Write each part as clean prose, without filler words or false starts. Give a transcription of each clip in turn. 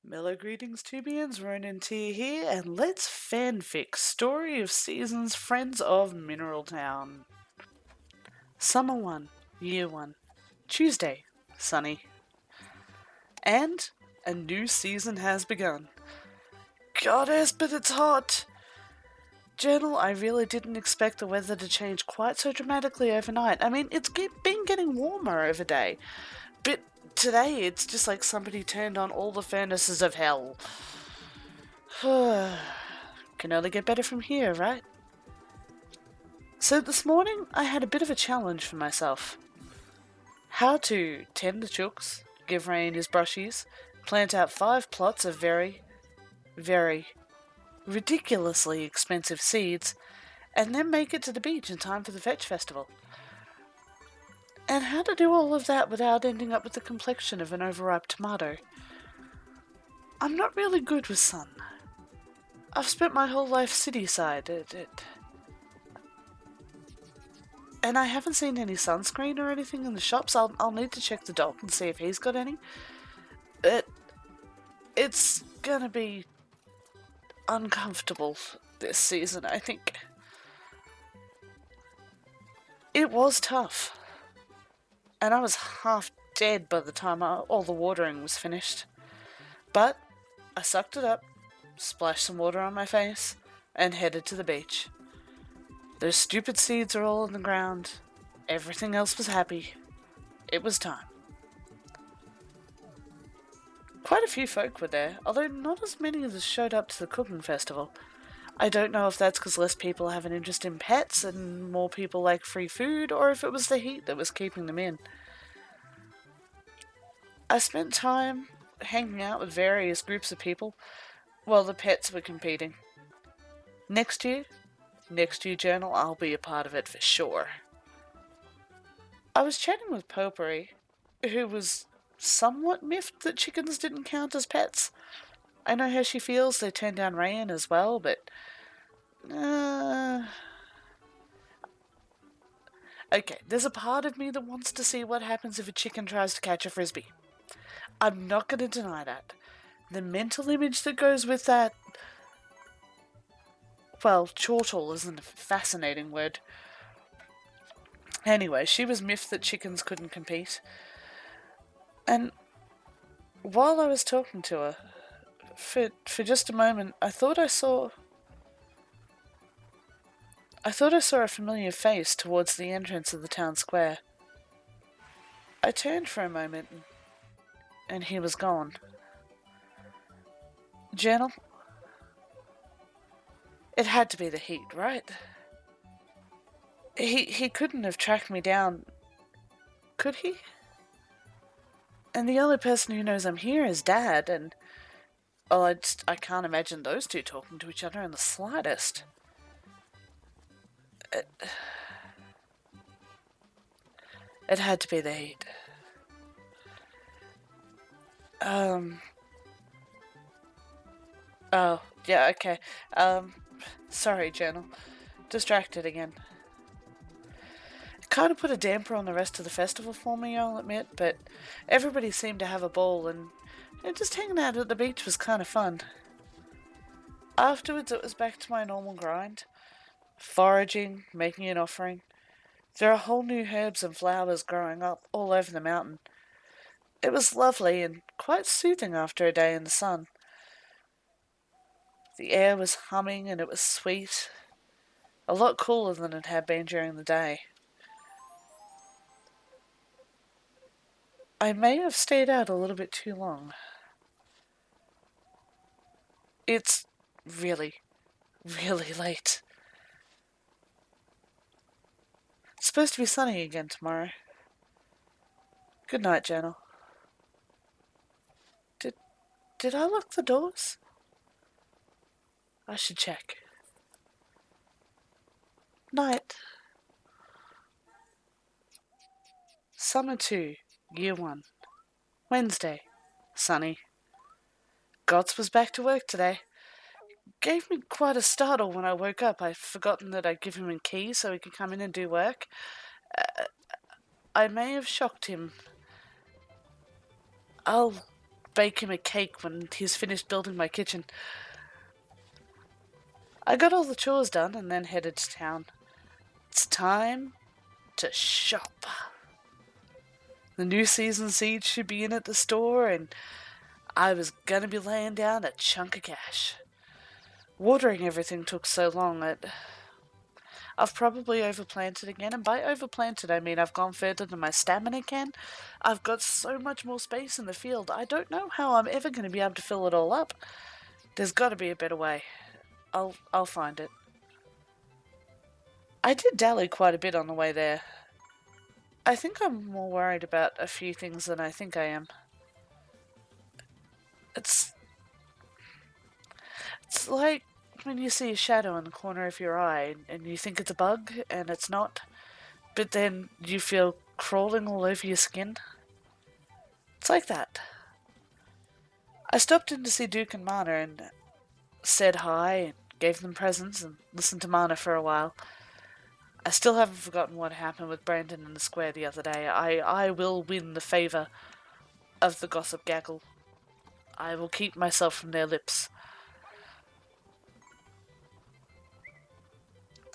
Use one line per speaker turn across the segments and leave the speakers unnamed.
Mellow greetings, Tubians, RononTyr here, and let's fanfic Story of Seasons Friends of Mineral Town. Summer 1, Year 1, Tuesday, sunny. And a new season has begun. Goddess, but it's hot! Journal, I really didn't expect the weather to change quite so dramatically overnight. I mean, it's been getting warmer every day, but today it's just like somebody turned on all the furnaces of hell. Can only get better from here, right? So this morning I had a bit of a challenge for myself. How to tend the chooks, give Rain his brushies, plant out 5 plots of very, very ridiculously expensive seeds, and then make it to the beach in time for the Fetch Festival. And how to do all of that without ending up with the complexion of an overripe tomato. I'm not really good with sun. I've spent my whole life city-side, and I haven't seen any sunscreen or anything in the shops. I'll need to check the doc and see if he's got any. It's gonna be uncomfortable this season, I think. It was tough. And I was half dead by the time all the watering was finished. But I sucked it up, splashed some water on my face, and headed to the beach. Those stupid seeds are all in the ground. Everything else was happy. It was time. Quite a few folk were there, although not as many as showed up to the cooking festival. I don't know if that's because less people have an interest in pets and more people like free food, or if it was the heat that was keeping them in. I spent time hanging out with various groups of people while the pets were competing. Next year journal, I'll be a part of it for sure. I was chatting with Potpourri, who was somewhat miffed that chickens didn't count as pets. I know how she feels. They turned down Rayan as well, but okay, there's a part of me that wants to see what happens if a chicken tries to catch a frisbee. I'm not going to deny that. The mental image that goes with that, well, chortle isn't a fascinating word. Anyway, she was miffed that chickens couldn't compete. And while I was talking to her, for just a moment, I thought I saw a familiar face towards the entrance of the town square. I turned for a moment, and he was gone. Journal? It had to be the heat, right? He couldn't have tracked me down, could he? And the only person who knows I'm here is Dad, and I can't imagine those two talking to each other in the slightest. It had to be the heat. Oh, yeah, okay. Sorry, Journal. Distracted again. It kind of put a damper on the rest of the festival for me, I'll admit, but everybody seemed to have a ball, and just hanging out at the beach was kind of fun. Afterwards, it was back to my normal grind. Foraging, making an offering. There are whole new herbs and flowers growing up all over the mountain. It was lovely and quite soothing after a day in the sun. The air was humming and it was sweet. A lot cooler than it had been during the day. I may have stayed out a little bit too long. It's really, really late. It's supposed to be sunny again tomorrow. Good night, Journal. Did I lock the doors? I should check. Night. Summer 2, Year 1. Wednesday. Sunny. Gots was back to work today. Gave me quite a startle when I woke up. I'd forgotten that I'd give him a key so he could come in and do work. I may have shocked him. I'll bake him a cake when he's finished building my kitchen. I got all the chores done and then headed to town. It's time to shop. The new season seeds should be in at the store, and I was gonna be laying down a chunk of cash. Watering everything took so long that I've probably overplanted again, and by overplanted I mean I've gone further than my stamina can. I've got so much more space in the field, I don't know how I'm ever going to be able to fill it all up. There's got to be a better way. I'll find it. I did dally quite a bit on the way there. I think I'm more worried about a few things than I think I am. It's like when you see a shadow in the corner of your eye and you think it's a bug and it's not, but then you feel crawling all over your skin. It's like that. I stopped in to see Duke and Mana and said hi and gave them presents and listened to Mana for a while. I still haven't forgotten what happened with Brandon in the square the other day. I will win the favour of the gossip gaggle. I will keep myself from their lips.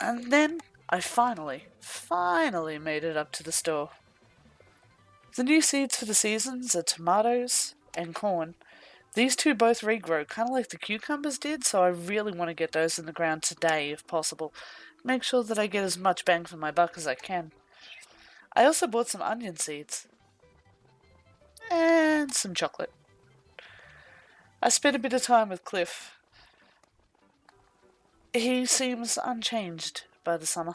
And then I finally made it up to the store. The new seeds for the seasons are tomatoes and corn. These two both regrow, kind of like the cucumbers did, so I really want to get those in the ground today if possible. Make sure that I get as much bang for my buck as I can. I also bought some onion seeds. And some chocolate. I spent a bit of time with Cliff. He seems unchanged by the summer.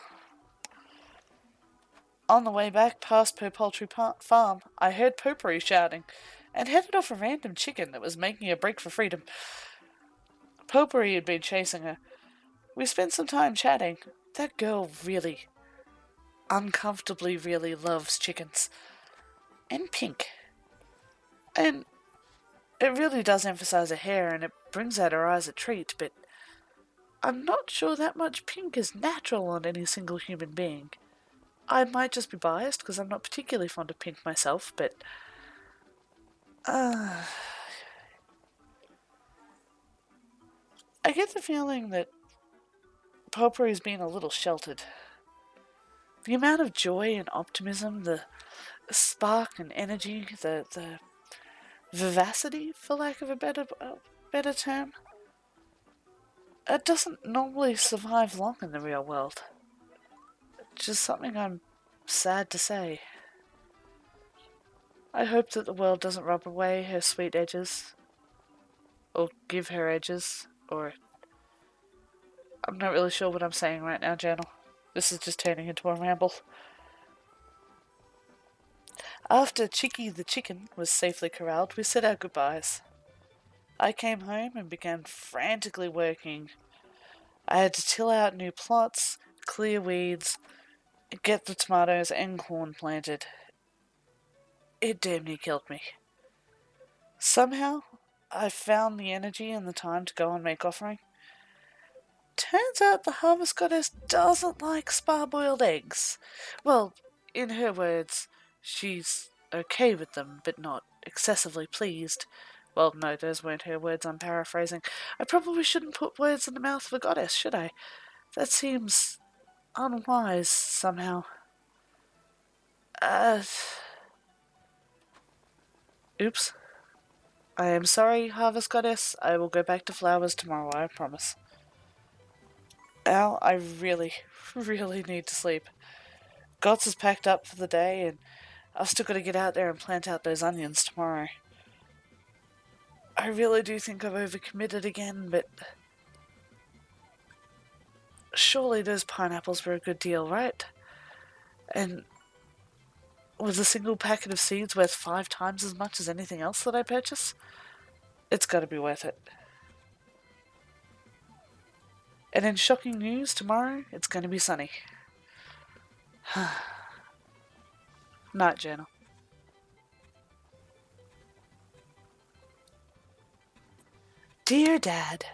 On the way back past Per Poultry Farm, I heard Potpourri shouting and headed off a random chicken that was making a break for freedom. Potpourri had been chasing her. We spent some time chatting. That girl really, uncomfortably really loves chickens. And pink. And it really does emphasize her hair and it brings out her eyes a treat, but I'm not sure that much pink is natural on any single human being. I might just be biased because I'm not particularly fond of pink myself, but I get the feeling that Potpourri's been a little sheltered. The amount of joy and optimism, the spark and energy, the vivacity, for lack of a better term, it doesn't normally survive long in the real world. It's just something I'm sad to say. I hope that the world doesn't rub away her sweet edges, or give her edges, or... I'm not really sure what I'm saying right now, Journal. This is just turning into a ramble. After Chicky the chicken was safely corralled, we said our goodbyes. I came home and began frantically working. I had to till out new plots, clear weeds, get the tomatoes and corn planted. It damn near killed me. Somehow, I found the energy and the time to go and make offering. Turns out the Harvest Goddess doesn't like spa-boiled eggs. Well, in her words, she's okay with them, but not excessively pleased. Well, no, those weren't her words, I'm paraphrasing. I probably shouldn't put words in the mouth of a goddess, should I? That seems unwise, somehow. Oops. I am sorry, Harvest Goddess. I will go back to flowers tomorrow, I promise. Al, I really need to sleep. Gots is packed up for the day, and I've still got to get out there and plant out those onions tomorrow. I really do think I've overcommitted again, but... surely those pineapples were a good deal, right? And was a single packet of seeds worth 5 times as much as anything else that I purchase? It's got to be worth it. And in shocking news, tomorrow it's going to be sunny. Night, Journal. Dear Dad,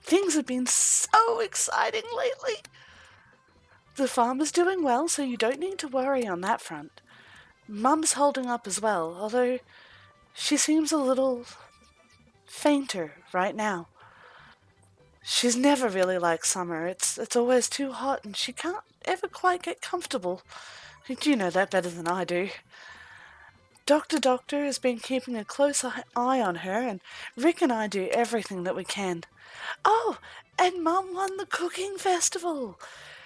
things have been so exciting lately. The farm is doing well, so you don't need to worry on that front. Mum's holding up as well, although She seems a little fainter right now. She's never really liked summer. It's always too hot and she can't ever quite get comfortable. You know that better than I do. Doctor has been keeping a close eye on her, and Rick and I do everything that we can. Oh, and Mum won the cooking festival.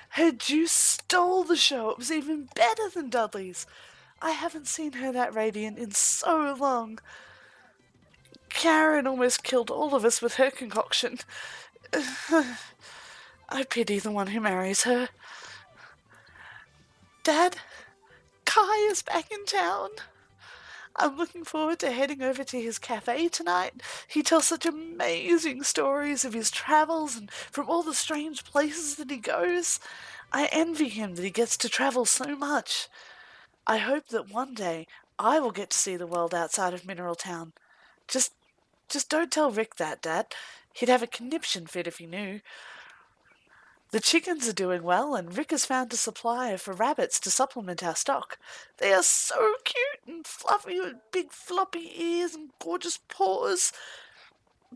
Her juice stole the show. It was even better than Dudley's. I haven't seen her that radiant in so long. Karen almost killed all of us with her concoction. I pity the one who marries her. Dad, Kai is back in town. I'm looking forward to heading over to his cafe tonight. He tells such amazing stories of his travels and from all the strange places that he goes. I envy him that he gets to travel so much. I hope that one day I will get to see the world outside of Mineral Town. Just don't tell Rick that, Dad. He'd have a conniption fit if he knew. The chickens are doing well, and Rick has found a supply for rabbits to supplement our stock. They are so cute and fluffy with big floppy ears and gorgeous paws.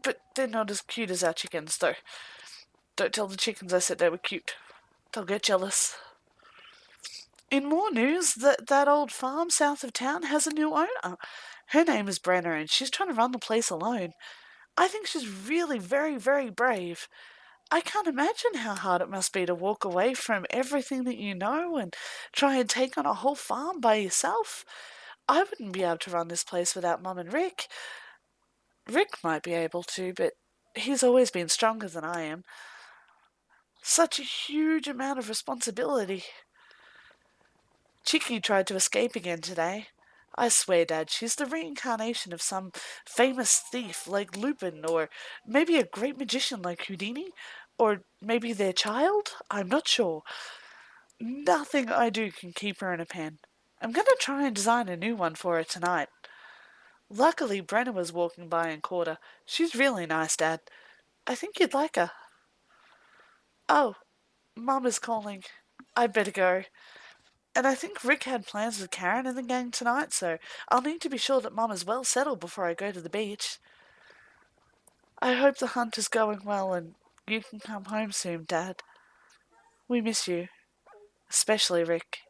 But they're not as cute as our chickens, though. Don't tell the chickens I said they were cute. They'll get jealous. In more news, that old farm south of town has a new owner. Her name is Brenna, and she's trying to run the place alone. I think she's really very, very brave. I can't imagine how hard it must be to walk away from everything that you know and try and take on a whole farm by yourself. I wouldn't be able to run this place without Mum and Rick. Rick might be able to, but he's always been stronger than I am. Such a huge amount of responsibility. Chicky tried to escape again today. I swear, Dad, she's the reincarnation of some famous thief like Lupin, or maybe a great magician like Houdini, or maybe their child? I'm not sure. Nothing I do can keep her in a pen. I'm going to try and design a new one for her tonight. Luckily, Brenna was walking by and caught her. She's really nice, Dad. I think you'd like her. Oh, Mum is calling. I'd better go. And I think Rick had plans with Karen and the gang tonight, so I'll need to be sure that Mum is well settled before I go to the beach. I hope the hunt is going well and you can come home soon, Dad. We miss you. Especially Rick.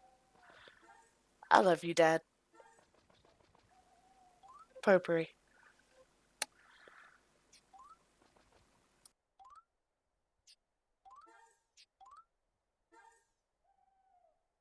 I love you, Dad. Potpourri.